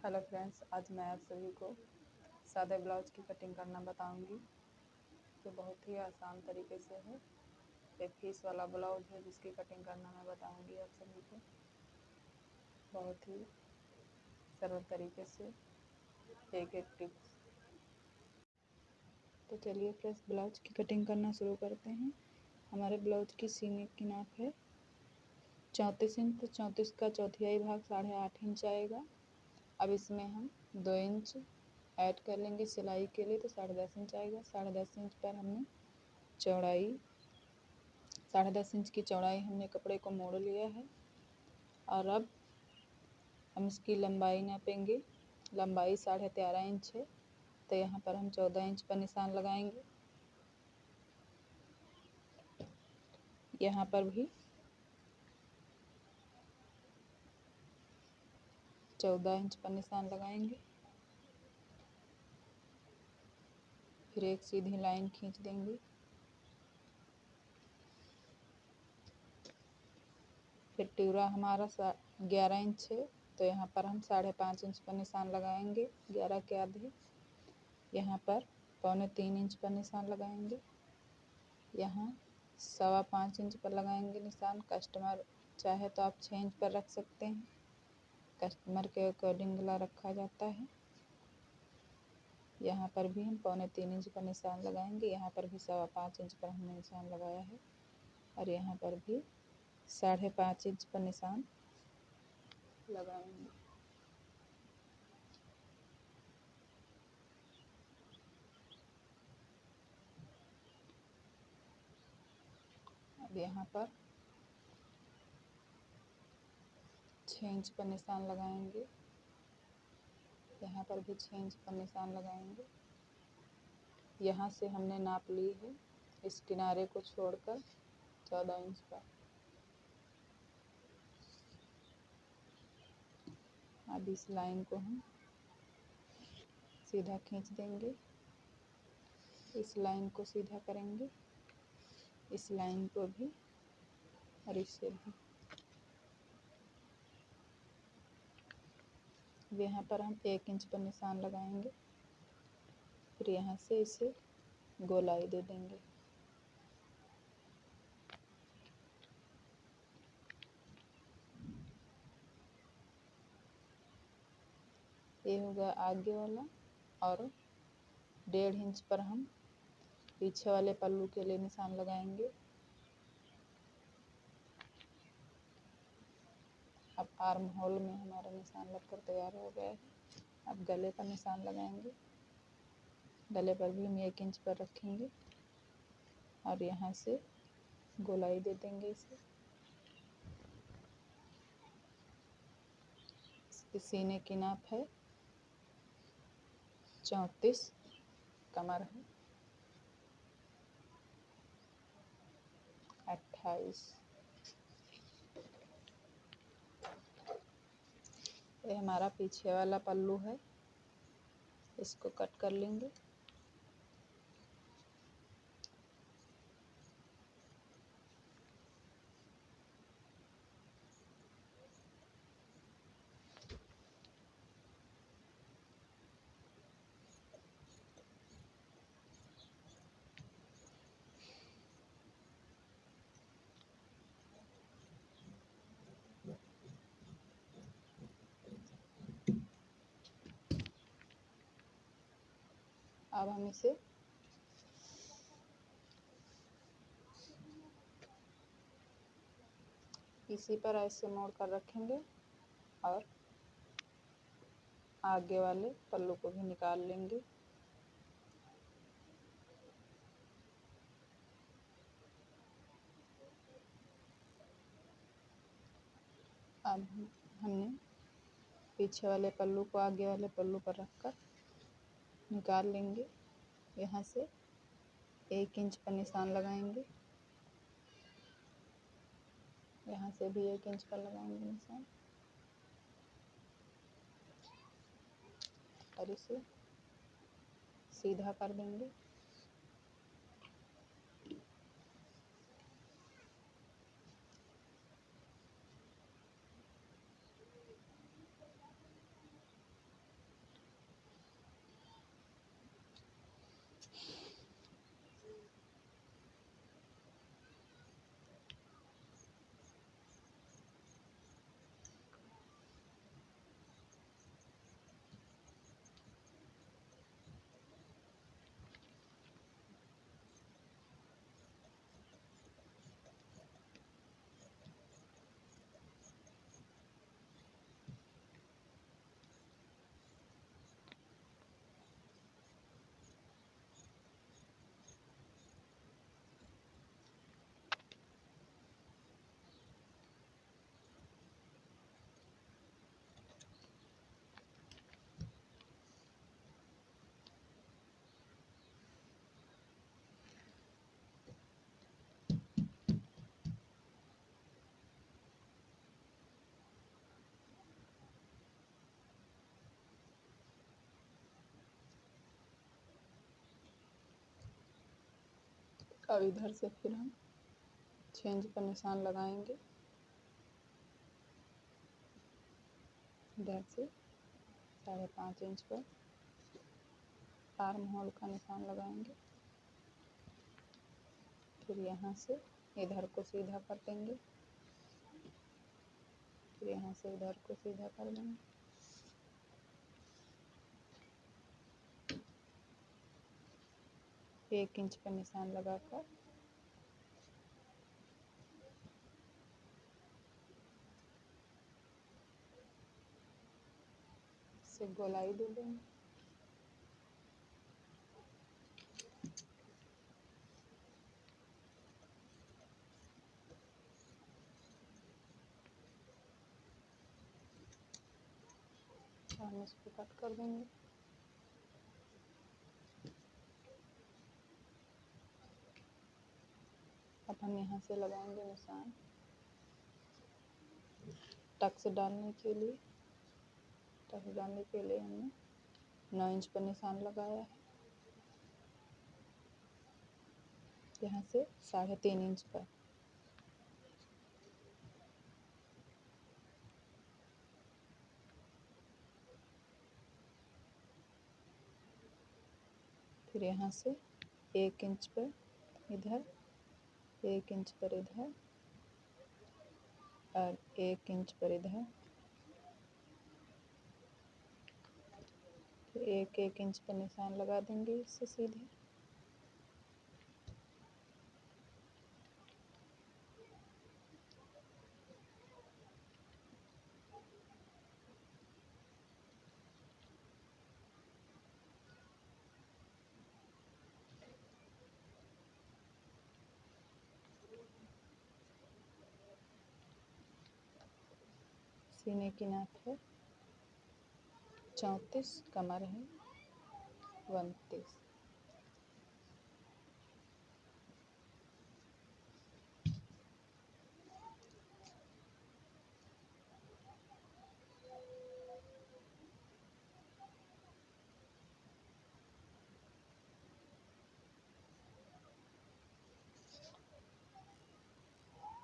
Hello friends, आज मैं आप सभी को सादे ब्लाउज की कटिंग करना बताऊंगी। जो बहुत ही आसान तरीके से है। एक फीस वाला ब्लाउज है जिसकी कटिंग करना मैं बताऊंगी आप सभी को बहुत ही सरल तरीके से, एक एक टिप्स। तो चलिए फ्रेंड्स, ब्लाउज की कटिंग करना शुरू करते हैं। हमारे ब्लाउज की सीने की नाप है 34 इंच। तो 34 का चौथाई भाग 8.5 इंच आएगा। अब इसमें हम 2 इंच ऐड कर लेंगे सिलाई के लिए, तो 10.5 इंच आएगा। 10.5 इंच पर हमने चौड़ाई 10.5 इंच की चौड़ाई हमने कपड़े को मोड़ लिया है। और अब हम इसकी लंबाई नापेंगे। लंबाई 13.5 इंच है, तो यहाँ पर हम 14 इंच पर निशान लगाएंगे। यहाँ पर भी 14 इंच पर निशान लगाएंगे। फिर एक सीधी लाइन खींच देंगे। फिर टिवरा हमारा 11 इंच है, तो यहाँ पर हम 5.5 इंच पर निशान लगाएंगे। 11 के आधे यहाँ पर 3.25 इंच पर निशान लगाएंगे। यहाँ 5.25 इंच पर लगाएंगे निशान। कस्टमर चाहे तो आप 6 इंच पर रख सकते हैं, कस्टमर के अकॉर्डिंग गला रखा जाता है। यहाँ पर भी हम 3.25 इंच पर निशान लगाएंगे। यहाँ पर भी 5.25 इंच पर हमने निशान लगाया है। और यहाँ पर भी 5.5 इंच पर निशान लगाएंगे। अब यहाँ पर 6 इंच पर निशान लगाएंगे। यहाँ पर भी 6 इंच पर निशान लगाएंगे। यहाँ से हमने नाप ली है इस किनारे को छोड़कर 14 इंच पर। अब इस लाइन को हम सीधा खींच देंगे। इस लाइन को सीधा करेंगे, इस लाइन को भी और इससे भी। यहाँ पर हम 1 इंच पर निशान लगाएंगे। फिर यहाँ से इसे गोलाई दे देंगे। ये होगा आगे वाला। और 1.5 इंच पर हम पीछे वाले पल्लू के लिए निशान लगाएंगे। अब आर्म होल में हमारा निशान लगकर तैयार हो गया है। अब गले पर निशान लगाएंगे। गले पर भी हम 1 इंच पर रखेंगे और यहाँ से गोलाई दे देंगे इसे। इसके सीने की नाप है 34, कमर है 28। ये हमारा पीछे वाला पल्लू है, इसको कट कर लेंगे। अब हम इसे इसी पर ऐसे मोड़ कर रखेंगे और आगे वाले पल्लू को भी निकाल लेंगे। अब हमने पीछे वाले पल्लू को आगे वाले पल्लू पर रखकर निकाल लेंगे। यहाँ से 1 इंच पर निशान लगाएंगे। यहाँ से भी 1 इंच पर लगाएंगे निशान और इसे सीधा कर देंगे। अब इधर से फिर हम 6 इंच पर निशान लगाएंगे, इधर से 5.5 इंच पर आर्म होल का निशान लगाएंगे, फिर यहाँ से इधर को सीधा कर देंगे, फिर यहाँ से इधर को सीधा कर देंगे, एक इंच पर निशान लगाकर से गोलाई दे देंगे। हम इसको कट कर देंगे। अब हम यहाँ से लगाएंगे निशान टक्स डालने के लिए। टक्स डालने के लिए हमने 9 इंच पर निशान लगाया है, यहाँ से 3.5 इंच पर। फिर यहाँ से 1 इंच पर इधर, 1 इंच पर इधर और 1 इंच पर इधर, फिर 1-1 इंच पर निशान लगा देंगे इससे सीधे। सीने की नाप है 34, कमर है 29।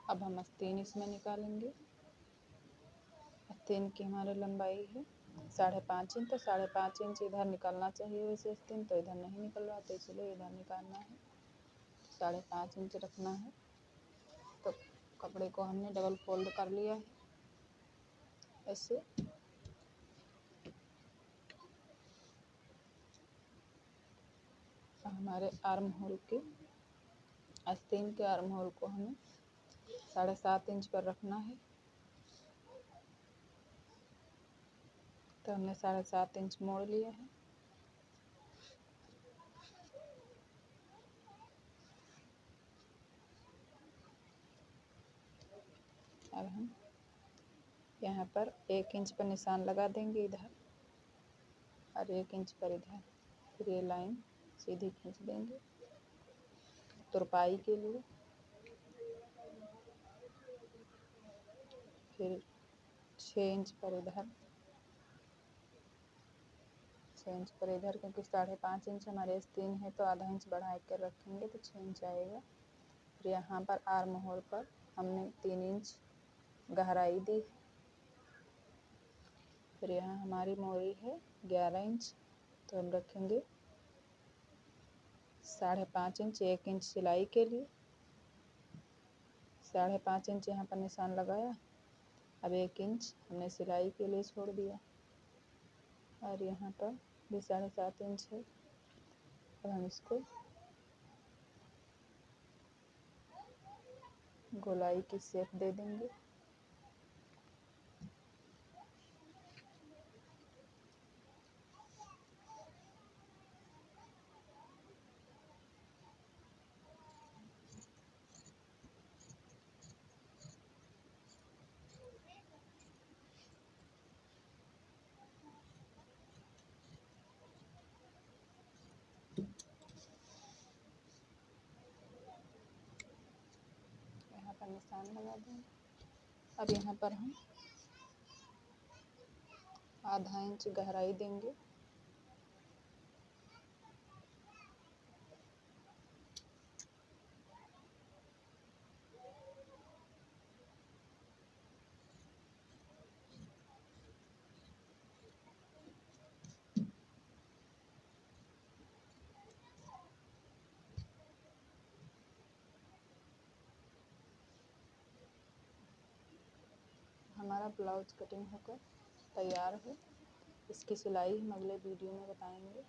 अब हम आस्तीन इसमें निकालेंगे। आस्तीन की हमारी लंबाई है 5.5 इंच, तो 5.5 इंच इधर निकलना चाहिए, वैसे आस्तीन तो इधर नहीं निकल रहा, तो इसलिए इधर निकालना है। 5.5 इंच रखना है। तो कपड़े को हमने डबल फोल्ड कर लिया है ऐसे। हमारे आर्म होल के आस्तीन के आर्म होल को हमें 7.5 इंच पर रखना है, तो हमने 7.5 इंच मोड़ लिया है। अब हम यहाँ पर 1 इंच पर निशान लगा देंगे इधर और 1 इंच पर इधर, फिर ये लाइन सीधी खींच देंगे तुरपाई के लिए। फिर 6 इंच पर इधर, 6 इंच पर इधर, क्योंकि 5.5 इंच हमारे आस्तीन है तो आधा इंच बढ़ा कर रखेंगे तो 6 इंच आएगा। फिर यहाँ पर आर्म होल पर हमने 3 इंच गहराई दी। फिर यहाँ हमारी मोरी है 11 इंच, तो हम रखेंगे 5.5 इंच, 1 इंच सिलाई के लिए। 5.5 इंच यहाँ पर निशान लगाया, अब 1 इंच हमने सिलाई के लिए छोड़ दिया और यहाँ पर भी 7.5 इंच है। अब हम इसको गोलाई की शेप दे देंगे। यहाँ पर निशान लगा देंगे। अब यहाँ पर हम आधा इंच गहराई देंगे। ब्लाउज कटिंग होकर तैयार है। इसकी सिलाई हम अगले वीडियो में बताएंगे।